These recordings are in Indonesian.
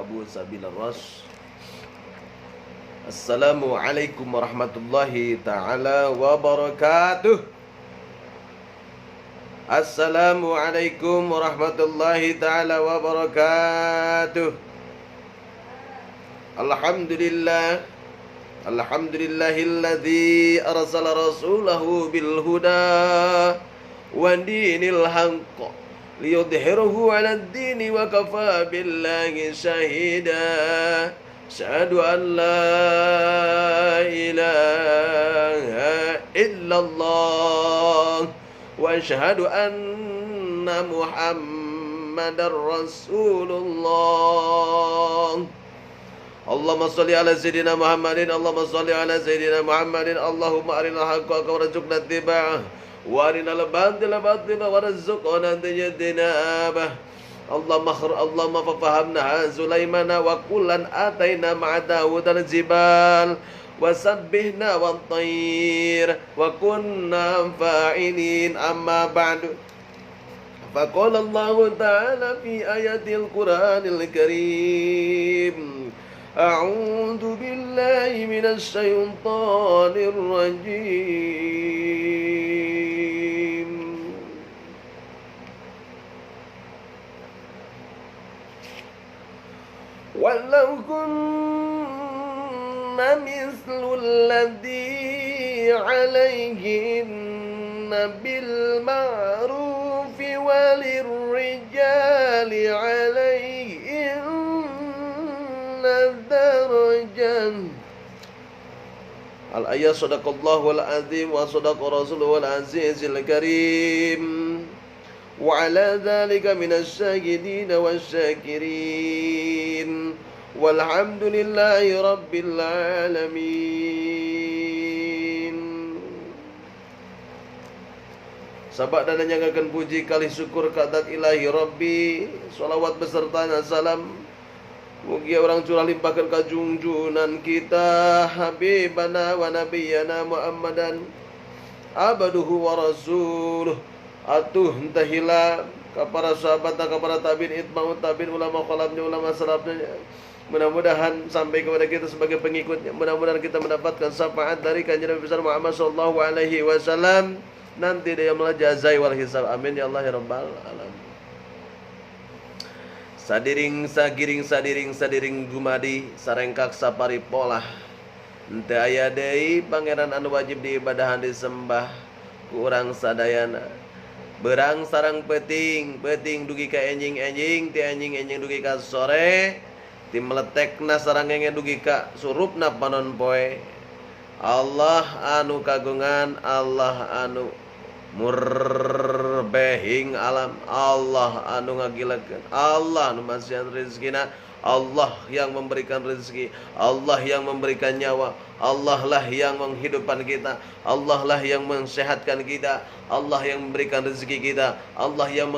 wattababu sabilar rasyad. Assalamualaikum warahmatullahi ta'ala wabarakatuh. Assalamualaikum warahmatullahi ta'ala wabarakatuh. Alhamdulillah, alhamdulillahilladzi arsala rasulahu bil huda wa dinil haqq liyudhhirahu 'alad dini wa kafa billahi shahida. Asyhadu an la ilaha illallah wa asyhadu anna Muhammadar Rasulullah. Allahumma shalli ala sayyidina Muhammadin, Allahumma shalli ala sayyidina Muhammadin. Allahumma arinal haqqa warzuqna ittiba'ah wa arinal batila batila warzuqna ijtinabah. Allahumma fafahamna Sulaimana wa kullan ataina ma'a Dawud al-jibal wa sabbihna wa tayr wa kunna fa'ilin. Amma ba'du, faqala Allah ta'ala fi ayatil Qur'anil Karim, a'udzu billahi minasy syaithanir rajim. Walau kunna mislul ladzi 'alaihinna bil ma'rufi walir rijali 'alaihinna darajatan. Al-ayat. Sadaqallahul azim wa sadaqa rasuluhul azizil karim wa ala dzalika minasy syahidin wasyakirin walhamdulillahi rabbil alamin. Sabak dan nyanyikan puji kali syukur kadat ilahi rabbi, salawat beserta salam mugia orang curah limpahkan ka junjunan kita habibana wa nabiyana Muhammadan abaduhu wa rasuluh. Atuh entahila ke para sahabat dan ke para tabi'in, itma'ut tabi'in, ulama khalafnya, ulama salafnya. Mudah-mudahan sampai kepada kita sebagai pengikutnya. Mudah-mudahan kita mendapatkan syafaat dari kanjeng Nabi besar Muhammad sallallahu alaihi wasallam nanti dia yaumul jazai wal hisab. Amin ya Allah ya rabbal alamin. Sadiring gumadi sarengkak sapari polah. Henteu aya deui pangeran anu wajib diibadahan disembah ku urang sadayana. Berang sarang peting dugi ka enjing ti enjing dugi ka sore, ti meletekna sarang engen dugi ka surupna panon poe. Allah anu kagungan, Allah anu murbehing alam, Allah anu ngagilekeun, Allah anu masihan rezekina, Allah yang memberikan rezeki, Allah yang memberikan nyawa, Allah lah yang menghidupkan kita, Allah lah yang mensehatkan kita, Allah yang memberikan rezeki kita, Allah yang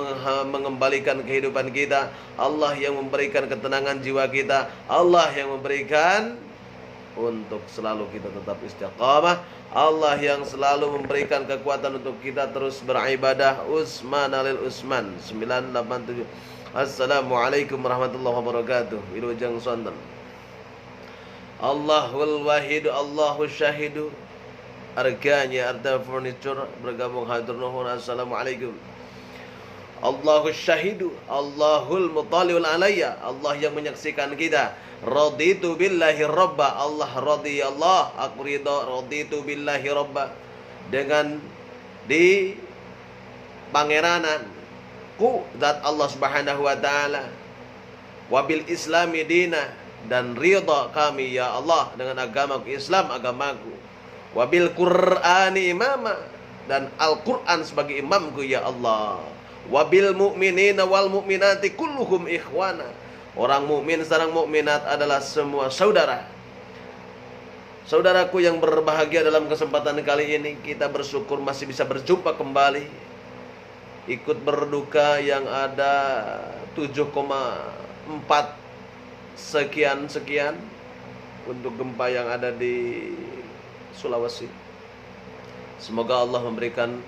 mengembalikan kehidupan kita, Allah yang memberikan ketenangan jiwa kita, Allah yang memberikan untuk selalu kita tetap istiqamah, Allah yang selalu memberikan kekuatan untuk kita terus beribadah. Usman alil Usman 987. Assalamualaikum warahmatullahi wabarakatuh. Wilujeng sonten. Allahul wahidu, Allahus syahidu. Harganya arta furniture bergabung hadir nuhun. Assalamualaikum. Allahus syahidu, Allahul mutali'ul alayya, Allah yang menyaksikan kita. Raditu billahi rabba, Allah radiyallah, aku ridha. Raditu billahi rabba, dengan di pangeranan ku zat Allah subhanahu wa ta'ala, wabil islami dina, dan ridha kami ya Allah dengan agamaku Islam, agamaku, wabil qur'ani imama, dan Al-Quran sebagai imamku ya Allah, wabil mu'minina wal mu'minati kulluhum ikhwana, orang mukmin sareng mukminat adalah semua saudara. Saudaraku yang berbahagia, dalam kesempatan kali ini kita bersyukur masih bisa berjumpa kembali, ikut berduka yang ada 7,4 sekian untuk gempa yang ada di Sulawesi. Semoga Allah memberikan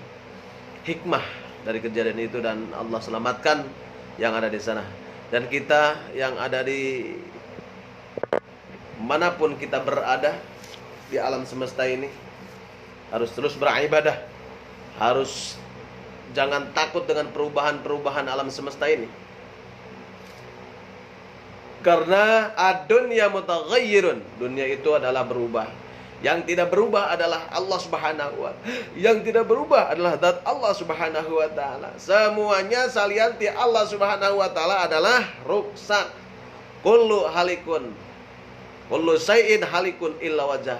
hikmah dari kejadian itu dan Allah selamatkan yang ada di sana. Dan kita yang ada di manapun kita berada di alam semesta ini harus terus beribadah. Harus jangan takut dengan perubahan-perubahan alam semesta ini. Karena ad-dunya mutaghayyirun. Dunia itu adalah berubah. Yang tidak berubah adalah Allah Subhanahu wa ta'ala. Yang tidak berubah adalah zat Allah Subhanahu wa ta'ala. Semuanya salianti Allah Subhanahu wa ta'ala adalah ruksan. Kullu halikun. Kullu syai'in halikun illa wajah.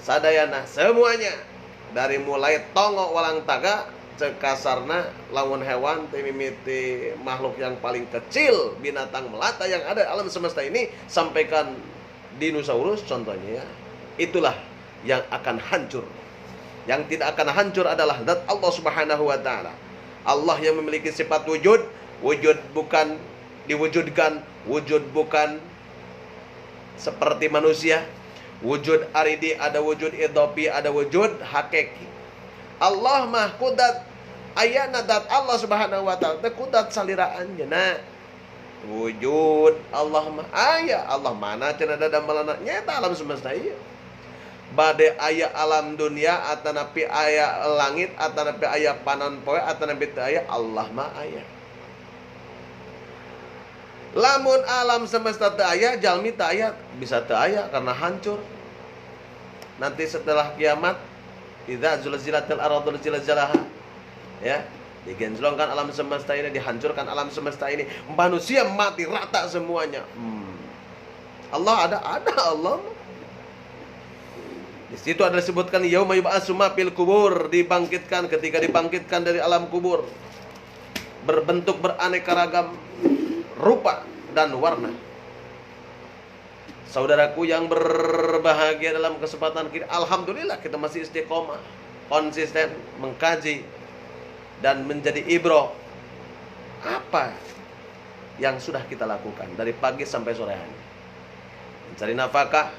Sadayana semuanya. Dari mulai tongok walang taga, cekasarna lamun hewan, mimiti makhluk yang paling kecil, binatang melata yang ada alam semesta ini, sampaikan dinosaurus contohnya ya. Itulah yang akan hancur. Yang tidak akan hancur adalah zat Allah Subhanahu wa ta'ala. Allah yang memiliki sifat wujud. Wujud bukan diwujudkan, wujud bukan seperti manusia. Wujud aridi, ada wujud idopi, ada wujud hakiki. Allah mah kudat ayana zat Allah Subhanahu wa ta'ala kudat saliraannya. Nah, wujud Allah mah aya. Allah mana cenah da damelana nyata alam semesta ieu. Bade aya alam dunia atanapi aya langit atanapi aya panon poe atanapi teu aya Allah mah aya. Lamun alam semesta teu aya jalmi teu aya bisa teu aya karena hancur. Nanti setelah kiamat idza zulzilatil ardu zilzalaha ya, digenjlongkan alam semesta ini, dihancurkan alam semesta ini, manusia mati rata semuanya. Allah ada Allah. Di situ ada disebutkan yauma yub'atsu ma fil kubur, dibangkitkan, ketika dibangkitkan dari alam kubur, berbentuk beraneka ragam rupa dan warna. Saudaraku yang berbahagia dalam kesempatan kita, alhamdulillah kita masih istiqomah, konsisten mengkaji dan menjadi ibroh. Apa yang sudah kita lakukan dari pagi sampai sore hari? Mencari nafkah,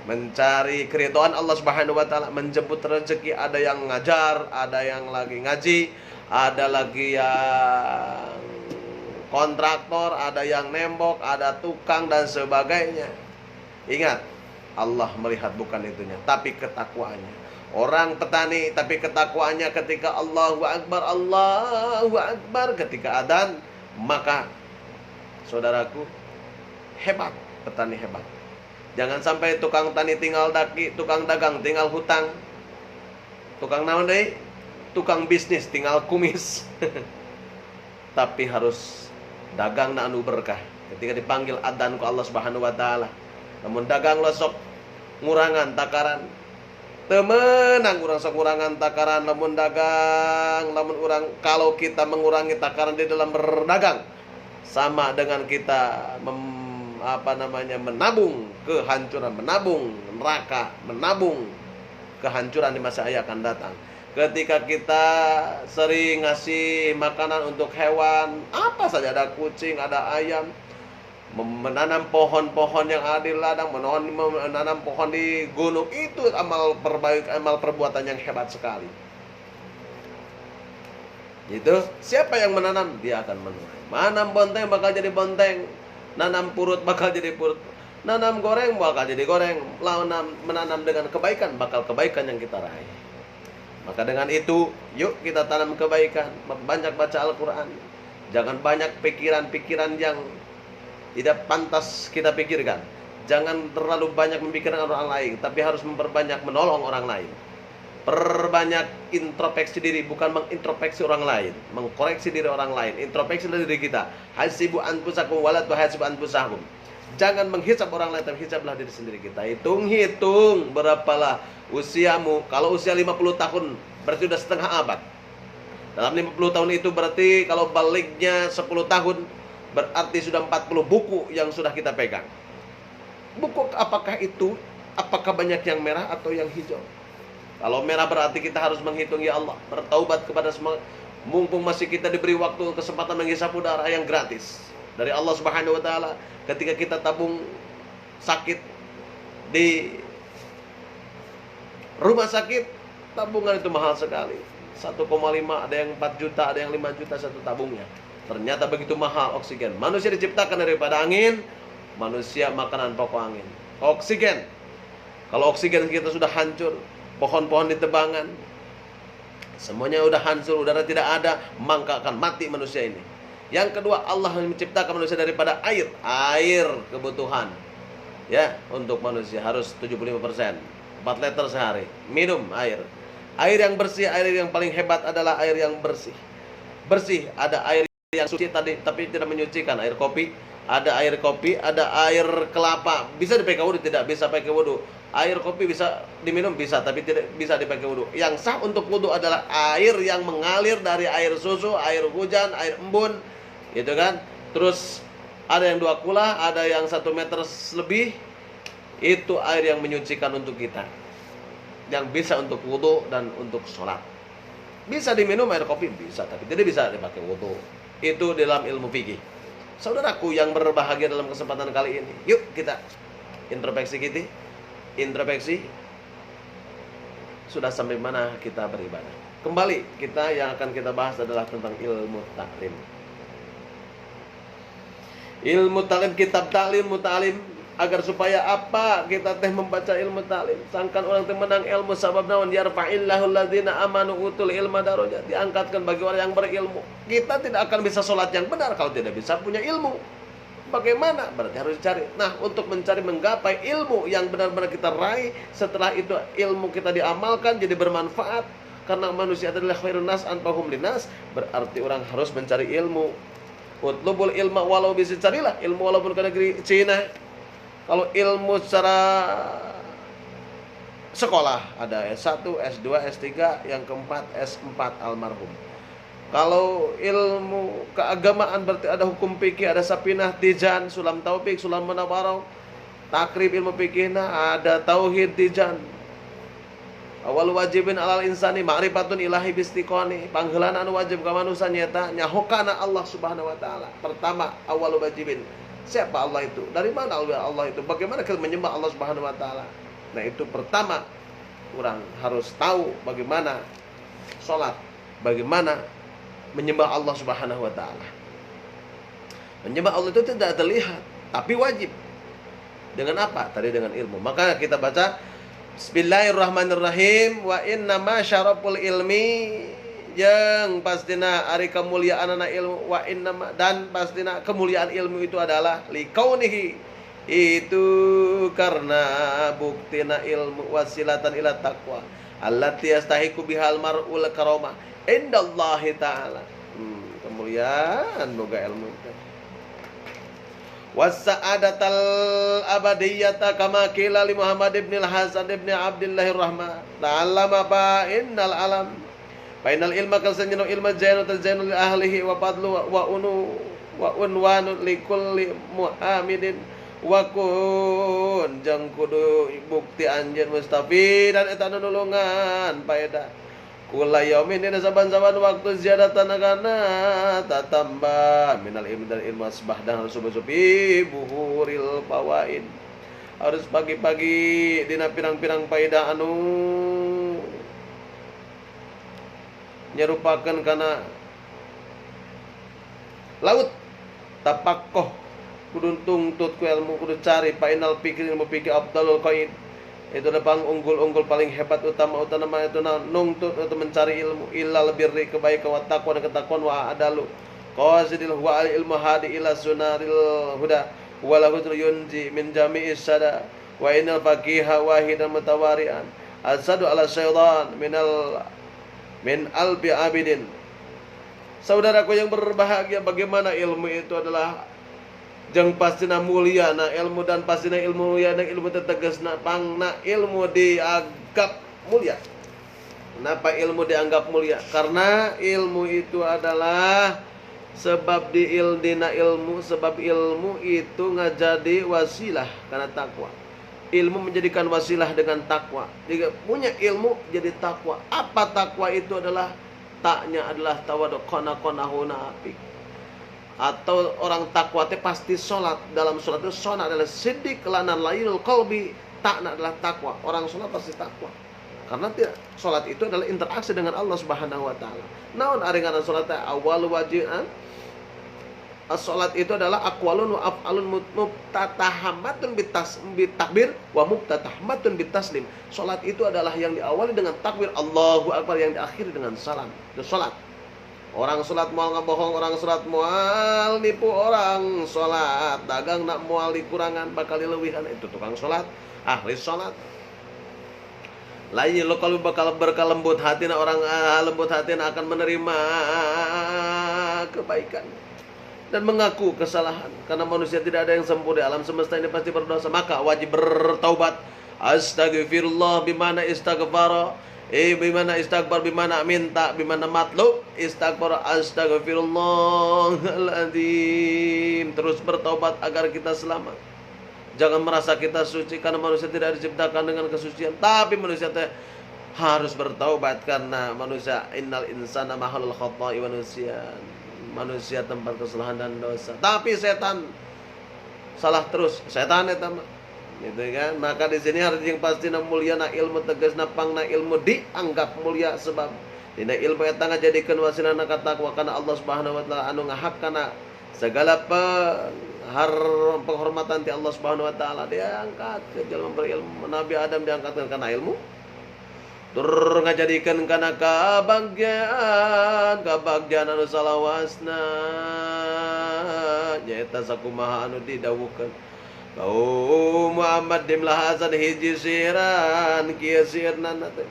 mencari keridhaan Allah Subhanahu wa ta'ala, menjemput rezeki. Ada yang ngajar, ada yang lagi ngaji, ada lagi yang kontraktor, ada yang nembok, ada tukang dan sebagainya. Ingat, Allah melihat bukan itunya, tapi ketakwaannya. Orang petani, tapi ketakwaannya ketika Allahu Akbar, Allahu Akbar, ketika adzan, maka saudaraku hebat, petani hebat. Jangan sampai tukang tani tinggal daki, tukang dagang tinggal hutang, tukang naon deui? Tukang bisnis tinggal kumis. Tapi harus dagang na anu berkah. Ketika dipanggil adzan ku Allah Subhanahu wa ta'ala, namun dagang lo sok ngurangan takaran, teu meunang urang sok ngurangan takaran. Lamun dagang, lamun urang, kalau kita mengurangi takaran di dalam berdagang, sama dengan kita menabung kehancuran, menabung neraka, menabung kehancuran di masa yang akan datang. Ketika kita sering ngasih makanan untuk hewan, apa saja, ada kucing, ada ayam, menanam pohon-pohon yang ada di ladang, menanam pohon di gunung, itu amal perbuatan yang hebat sekali. Itu siapa yang menanam, dia akan menuai. Menanam bonteng bakal jadi bonteng, nanam purut bakal jadi purut, nanam goreng bakal jadi goreng. Menanam dengan kebaikan bakal kebaikan yang kita raih. Maka dengan itu, yuk kita tanam kebaikan, banyak baca Al-Quran. Jangan banyak pikiran-pikiran yang tidak pantas kita pikirkan. Jangan terlalu banyak memikirkan orang lain, tapi harus memperbanyak menolong orang lain. Perbanyak introspeksi diri, bukan mengintrospeksi orang lain, mengkoreksi diri orang lain, introspeksi diri kita. Hasibu anfusakum wala tuhasibu anfusakum. Jangan menghisap orang lain, tapi hisaplah diri sendiri kita. Hitung berapalah usiamu. Kalau usia 50 tahun berarti sudah setengah abad. Dalam 50 tahun itu berarti kalau baliknya 10 tahun berarti sudah 40 buku yang sudah kita pegang. Buku apakah itu? Apakah banyak yang merah atau yang hijau? Kalau merah berarti kita harus menghitung, ya Allah, bertaubat kepada semua. Mumpung masih kita diberi waktu, kesempatan menghisap udara yang gratis dari Allah Subhanahu wa ta'ala. Ketika kita tabung sakit di rumah sakit, tabungan itu mahal sekali. 1,5, ada yang 4 juta, ada yang 5 juta satu tabungnya. Ternyata begitu mahal oksigen. Manusia diciptakan daripada angin, manusia makanan pokok angin. Oksigen. Kalau oksigen kita sudah hancur, pohon-pohon ditebangan, semuanya udah hancur, udara tidak ada, maka akan mati manusia ini. Yang kedua, Allah menciptakan manusia daripada air. Air kebutuhan. Ya, untuk manusia harus 75%. 4 liter sehari. Minum air. Air yang bersih, air yang paling hebat adalah air yang bersih. Bersih, ada air yang suci tadi, tapi tidak menyucikan. Air kopi, ada air kopi, ada air kelapa. Bisa dipakai wudhu, tidak bisa pakai wudhu. Air kopi bisa diminum, bisa, tapi tidak bisa dipakai wudhu. Yang sah untuk wudhu adalah air yang mengalir dari air susu, air hujan, air embun, gitu kan. Terus ada yang 2 kula, ada yang 1 meter lebih. Itu air yang menyucikan untuk kita, yang bisa untuk wudhu dan untuk sholat. Bisa diminum air kopi, bisa, tapi tidak bisa dipakai wudhu. Itu dalam ilmu fikih. Saudaraku yang berbahagia dalam kesempatan kali ini, yuk kita introspeksi kita. Introspeksi, sudah sampai mana kita beribadah. Kembali, kita yang akan kita bahas adalah tentang ilmu taklim. Ilmu taklim, kitab taklim, mutalim. Agar supaya apa kita teh membaca ilmu taklim. Sangkan orang teh menang ilmu sabab naon yarfa'illahu alladzina amanu utul ilma darajat. Diangkatkan bagi orang yang berilmu. Kita tidak akan bisa sholat yang benar kalau tidak bisa punya ilmu. Bagaimana? Berarti harus cari. Nah, untuk mencari menggapai ilmu yang benar-benar kita raih, setelah itu ilmu kita diamalkan jadi bermanfaat. Karena manusia adalah khairun nas anfa'uhum linnas, berarti orang harus mencari ilmu. Utlubul ilma walau bisa carilah ilmu walaupun ke negeri Cina. Kalau ilmu secara sekolah ada S1, S2, S3, yang keempat S4 almarhum. Kalau ilmu keagamaan berarti ada hukum fikih, ada sapinah, tijan, sulam taufik, sulam munawarah, takrib ilmu fikihna, ada tauhid tijan. Awal wajibin alal insani ma'rifatun ilahi bistiqoni. Panggilan anu wajib ka manusia nyata nyahokana Allah Subhanahu wa taala. Pertama, awal wajibin. Siapa Allah itu? Dari mana Allah itu? Bagaimana kita menyembah Allah Subhanahu wa taala? Nah, itu pertama orang harus tahu bagaimana sholat, bagaimana menyembah Allah Subhanahu wa taala. Menyembah Allah itu tidak terlihat, tapi wajib. Dengan apa? Tadi dengan ilmu. Maka kita baca Bismillahirrahmanirrahim. Wa innama syaraful ilmi, yang pastina ari kemuliaan anak ilmu, wa innama, dan pastina kemuliaan ilmu itu adalah likaunihi, itu karena buktina ilmu wasilatan ila taqwa allati yastahiqu bihal mar'ul karamah indallahi ta'ala. Kemuliaan boga ilmu itu. Wasa'adatal abadiyyata kama qila li Muhammad ibn al-Hasan ibn Abdillahir Rahman ta'allama fa innal alam Fainal ilma kalsanyano ilma zainu tazainu li ahlihi wa fadlu wa unwanu li kulli muhamidin wa kun jang kudu bukti anjeun mustafidan eta nulungan paedah kula yaumin dina saban-saban waktu ziyadatan kana tatambah minal ilmi dan ilmu asbah dan harus subuh-subuh buhuril fawaid, harus pagi-pagi dina pirang-pirang faedah anu nyerupakan karena laut tapakoh kudu tuntut ku ilmu, kudu cari painal pikir ilmu pikir abdalul qaid, itu adalah unggul-unggul paling hebat utama itu nungtut untuk mencari ilmu illal birri kebaikan wa taqwa dan ketakwaan wa adalu qasidil wa ilmu hadi ila sunaril huda wala hudru yunji min jami'is sada wa inal faqiha wahidan mutawarian asadu ala syaitan min albi abidin. Saudaraku yang berbahagia, bagaimana ilmu itu adalah jang pastina mulia na ilmu, dan pastina ilmu mulia dan ilmu tetegasna pangna ilmu dianggap mulia. Kenapa ilmu dianggap mulia? Karena ilmu itu adalah sebab dina ilmu, sebab ilmu itu ngajadi wasilah karena takwa. Ilmu menjadikan wasilah dengan takwa. Jika punya ilmu jadi takwa. Apa takwa itu adalah? Taknya adalah tawaduk qona-qonahuna apik. Atau orang takwa itu pasti sholat. Dalam sholat itu sholat adalah siddiq lanan layinul qalbi. Takna adalah takwa. Orang sholat pasti takwa. Karena sholat itu adalah interaksi dengan Allah Subhanahu wa taala. Naon aringanan sholat awal wajib Salat itu adalah aqwalun wa af'alun muftatahamatun bitakbir wa muftatahamatun bitaslim. Salat itu adalah yang diawali dengan takbir Allahu Akbar, yang diakhiri dengan salam. Itu salat. Orang salat moal ngabohong, orang salat moal nipu, orang salat dagang nak moal dikurangan bakal dileuwihan, itu tukang salat, ahli salat. Lain lo kalau bakal berkalembut hati, orang lembut hati akan menerima kebaikan dan mengaku kesalahan, karena manusia tidak ada yang sempurna, alam semesta ini pasti berdosa, maka wajib bertaubat. Astagfirullah bimana istighfar, bimana istighfar, bimana minta, bimana matlub istighfar, astagfirullahaladzim. Terus bertaubat agar kita selamat. Jangan merasa kita suci, karena manusia tidak diciptakan dengan kesucian, tapi manusia harus bertaubat, karena manusia innal insana mahalul khata'i wa nisyan. Manusia tempat kesalahan dan dosa. Tapi setan salah terus, setan eta mah. Gitu kan? Maka di sini harus yang pasti mulia na ilmu tegasna pangna ilmu dianggap mulia, sebab dina ilmu eta ngajadikeun wasilana ka taqwa, kana Allah Subhanahu wa taala anu ngahakkana segala penghormatan ti Allah Subhanahu wa taala diangkat ke jalma berilmu. Nabi Adam diangkatkeun kana ilmu, tur ngajadikeun kana kabagyan anu salawasna nyaeta sakumaha anu didawuhkeun kaum Muhammad dimlah hasan hiji siran kieu sirna teh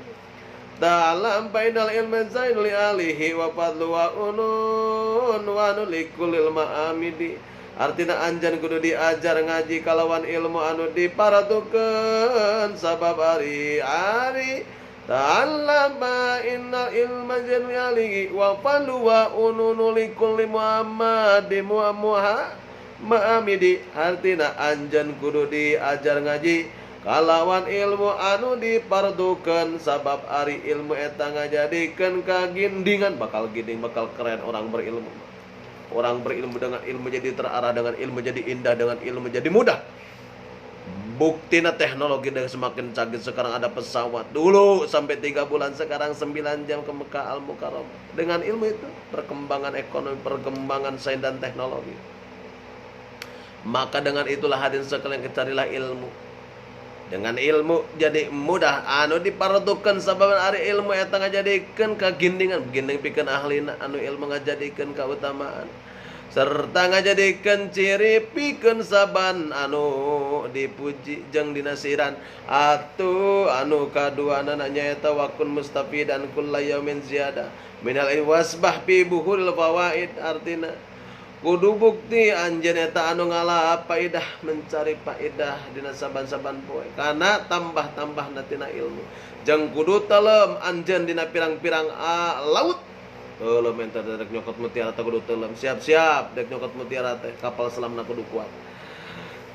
dalam bainal ilmi zainul alihi wa fadlu wa unun wa nulikulil ma'amidi. Artina anjan kudu diajar ngaji kalawan ilmu anu diparatukeun sabab ari-ari ta'allama innal ilma jami'alihi wa fadlu wa ununu likulli muhammadin ma'amidi. Artina anjan kudu diajar ngaji kalawan ilmu anu dipardukeun sabab ari ilmu eta ngajadikeun kagindingan, bakal ginding, bakal keren orang berilmu. Orang berilmu dengan ilmu jadi terarah, dengan ilmu jadi indah, dengan ilmu jadi mudah. Buktinya teknologi dan semakin canggih. Sekarang ada pesawat, dulu sampai 3 bulan, sekarang 9 jam ke Mekah Al-Mukarramah. Dengan ilmu itu, perkembangan ekonomi, perkembangan sains dan teknologi. Maka dengan itulah hadirin sekalian, carilah ilmu. Dengan ilmu jadi mudah anu diparatukeun sabab ari ilmu eta ngajadikeun kagindingan, ginding pikeun ahlina anu ilmu ngajadikeun kautamaan, serta ngajadikeun ciri pikeun saban anu dipuji jeung dinasiran. Atuh anu kaduana nyaeta wakun mustafidan kullayaumin ziyada minal wasbah fi buhuril fawaid. Artina kudu bukti anjeun eta anu ngalah faedah, mencari faedah dina saban-saban poe, kana tambah-tambahna tina ilmu. Jeung kudu telem anjeun dina pirang-pirang laut. Telem enta dek nyokot mutiara teh kudu telem, siap-siap dek nyokot mutiara teh kapal selamna kudu kuat.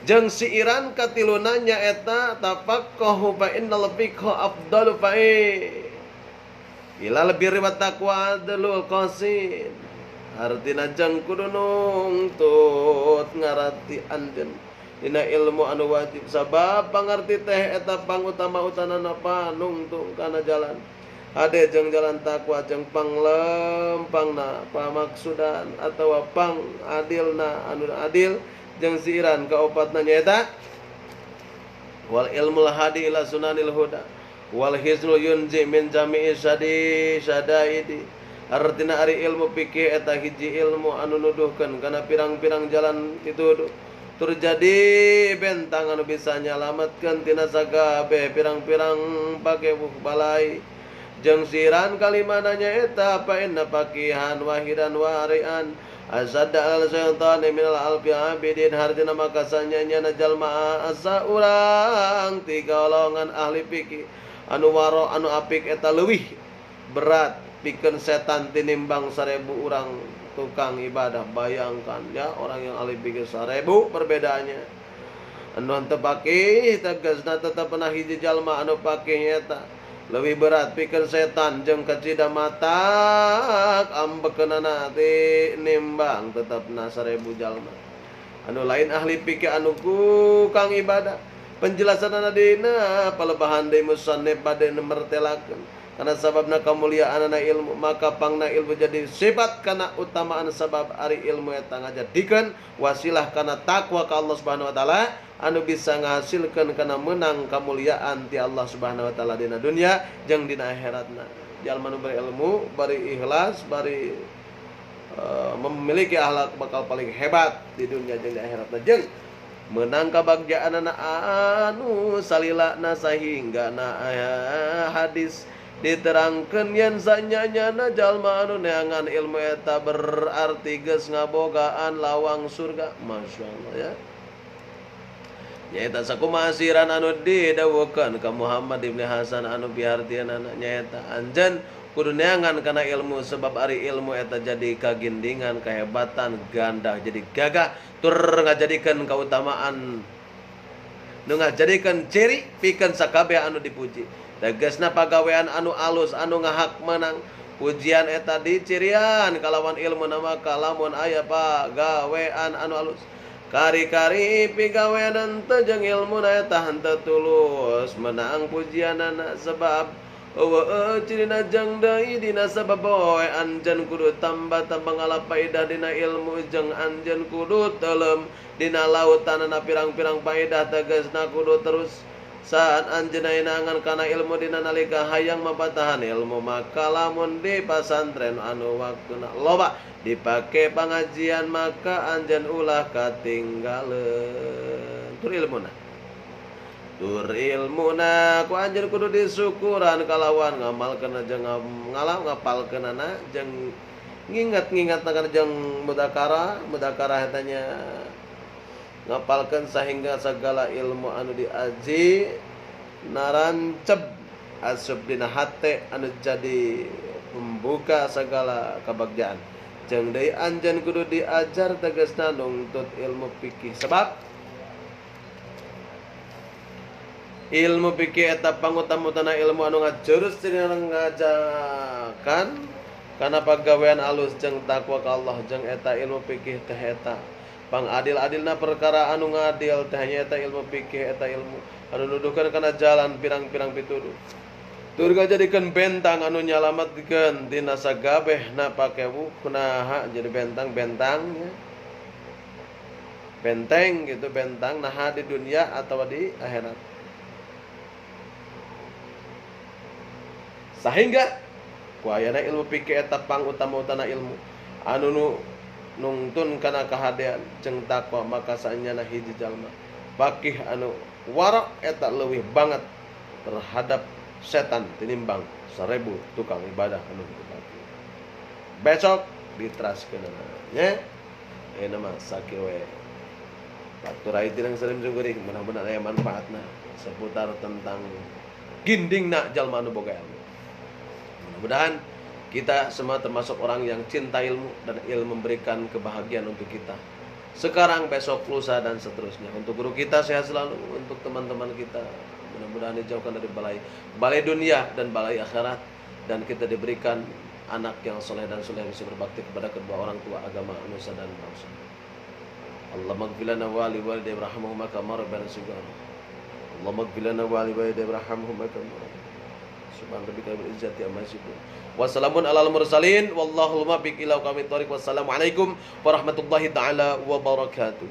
Jeung siiran katiluna nyaeta tafaqahu fa innal fiqha afdalu ila lebih riwat taqwa adlul qasid. Artina jang kudu nungtut ngarati anjeun dina ilmu anu wajib, sabab pangarti teh eta pangutama-utanana panungtung kana jalan ade jeung jalan takwa, jeung panglempangna pamaksudan atawa pang adilna anu adil, jeung siiran kaopatna nyaeta wal ilmul hadi ila sunanil huda wal hiznu yunji min jami'i syadaidi. Artina ari ilmu fikih eta hiji ilmu anu nuduhkeun kana pirang-pirang jalan dituduh, tur jadi bentang anu bisa nyalametkeun tina sagabeh pirang-pirang pakeuh balai. Jeung siran kalimana nyaeta fa inna faqihan wahidan warian asadda al syaitani minal alfi abidin. Hartina maka sanyanya jalma asa urang ti golongan ahli fikih anu waro anu apik eta leuwih berat pikeun setan tinimbang 1000 urang tukang ibadah. Bayangkan ya, orang yang ahli fikih 1000 perbedaannya. Anu henteu pake tegasna tetep pernah hiji jalma anu pake eta leuwih berat pikeun setan jeung kacida matak ambekeunana tinimbang tetepna 1000 jalma anu lain ahli fikih anu kang ibadah. Penjelasanana dina palebahan deui musannif bade mertelakeun karena sababna kamuliaan ilmu, maka pangna ilmu jadi sifat karena utamaan sabab ari ilmu eta ngajadikeun wasilah kana takwa ka Allah Subhanahu wa taala anu bisa ngahasilkeun kana menang kamuliaan ti Allah Subhanahu wa taala dina dunia jeung dina akhiratna. Jalma nu berilmu, bari ikhlas, bari memiliki akhlak bakal paling hebat di dunia jeung di akhiratna jeung menang kabagjaanana anu salilana sahingga hadis diterangkeun yen sanyanyana jalma anu neangan ilmu eta berarti geus ngabogaan lawang surga. Masyaallah ya. Nyaeta sakumaha siran anu didawukeun ka Muhammad ibn Hasan anu bihartieunana nyaeta anjeun kudu neangan kana ilmu sebab ari ilmu eta jadi kagindingan kehebatan gandah jadi gagah tur ngajadikeun kautamaan nu ngajadikeun ciri pikeun sakabeh anu dipuji. Tegasna pagawean anu alus anu ngahak menang pujian eta dicirian kalawan ilmu nama kalamun aya pagawean anu alus kari-kari pigawean teu jeung ilmu eta henteu tulus menang pujianana sebab cirina jang deui dina sabab boy anjeun kudu tambah-tambah ngalapaedah dina ilmu jeung anjeun kudu telem dina lautanana pirang-pirang paedah tegasna kudu terus saat anjeun nangan kana ilmu dina nalika hayang mapatahan ilmu maka lamun di pasantren anu waktuna loba dipake pangajian maka anjeun ulah katinggaleun tur ilmuna ku anjeun kudu disukuran kalawan ngamalkeun jeung ngapalkeunana jeung ngingat-ngingat kana jeung mudzakarah eta nya ngapalkeun sahingga segala ilmu anu diaji naranceb asup dina hate anu jadi pembuka segala kabagjaan jeung deui anjeun kudu diajar tegasna nuntut ilmu fikih sebab ilmu fikih eta pangutam-utana ilmu anu ngajurus tina ngajakan kana pagawean alus jeung takwa ka Allah jeung eta ilmu fikih teh eta pangadil-adilna perkara anu ngadil teh nya eta ilmu fikih eta ilmu anu nuduhkeun kana jalan pirang-pirang pituduh tur ngajadikeun bentang anu nyalametkeun dina sagabehna pakewuh kunaha jadi bentang-bentangnya benteng gitu bentang naha di dunia atau di akhirat. Sehingga kuayana ilmu fikih eta pangutama-utama ilmu anu nungtun kana kahadean jeung takwa maka saenyana hiji jalma fakih anu wara eta leuwih banget terhadap setan tinimbang 1000 tukang ibadah anu fakih. Besok diteraskeun nya ena mah sakieu we batur aya tirang salim jeung mudah-mudahan aya manfaatna seputar tentang gindingna jalma anu boga ilmu. Mudah-mudahan kita semua termasuk orang yang cinta ilmu dan ilmu memberikan kebahagiaan untuk kita sekarang, besok, lusa dan seterusnya. Untuk guru kita sehat selalu, untuk teman-teman kita mudah-mudahan dijauhkan dari balai dunia dan balai akhirat, dan kita diberikan anak yang soleh dan soleh bisa berbakti kepada kedua orang tua, agama, nusa dan bangsa. Allahumma ighfir lana wa li walidayna warhamhuma kama rabbayana shighara. Allahumma ighfir lana wa li walidayna warhamhuma kama subhana rabbika rabbil izzati amma yasifun. Wassalamun alal mursalin wallahu muwaffiq ila aqwamit thoriq. Wassalamualaikum warahmatullahi taala wabarakatuh.